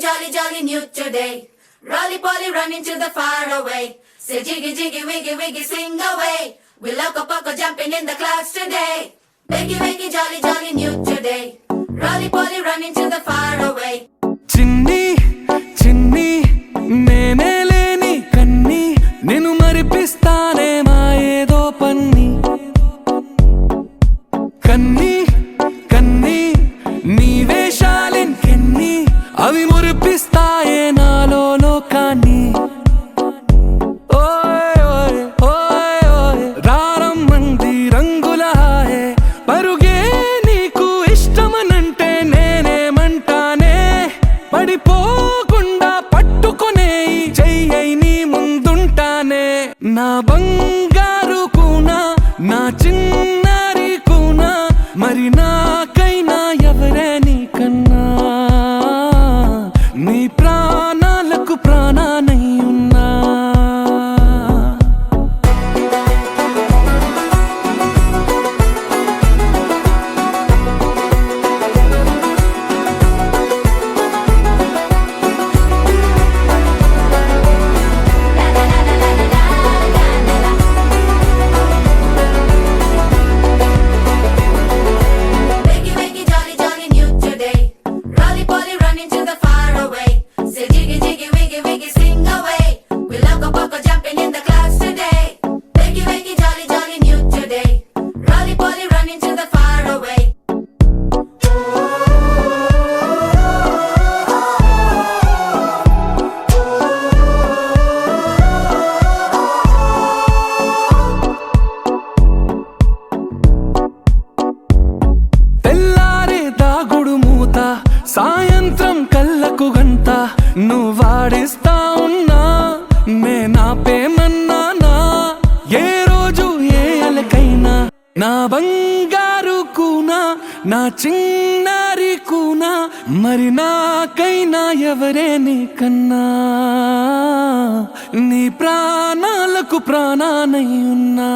jolly, jolly new today. Rolly polly running to the far away. Say jiggy, jiggy, wiggy, wiggy, sing away. We loco poco jumping in the clouds today. Wakey, jolly, jolly new today. Rolly polly running to the far away. చిన్ని చిన్ని నేనే లేని కన్ని నిన్ను మరిపిస్తానే మా ఏదో పన్ని కన్ని కన్ని నీ వేషాలెన్కెన్ని అవి మురిపిస్తాయే నాలో లోకాన్ని ఓయ్ ఓయ్ ఓయ్ ఓయ్ రారమ్మంది రంగుల హాయే పరుగే నీకు ఇష్టమనంటే నేనేమంటానే పడిపోకుండా పట్టుకునే చెయ్యై నీ ముందుంటానే నా బంగారు కూనా నా చిన్నారి కూనా మరి నాకైనా ఎవరే నీకన్నా నీ ప్రాణాలకు ప్రాణానై ఉన్నా Wakey, jolly, jolly new today. Rolly polly running to the far away. Say jiggy, jiggy, wiggy, wiggy, sing away. We loco poco jumping in the clouds today. Wakey, jolly, jolly new today. Rolly polly running to the far away. తెల్లారే దాగుడు మూత సాయంత్రం కళ్ళకు గంట నువ్వాడిస్తా ఉన్నా నేనాపేమన్నానా ఏ రోజు ఏ అలకైనా నా బంగారు కూనా నా చిన్నారి కూనా మరి నాకైనా ఎవరే నీకన్నా నీ ప్రాణాలకు ప్రాణానై ఉన్నా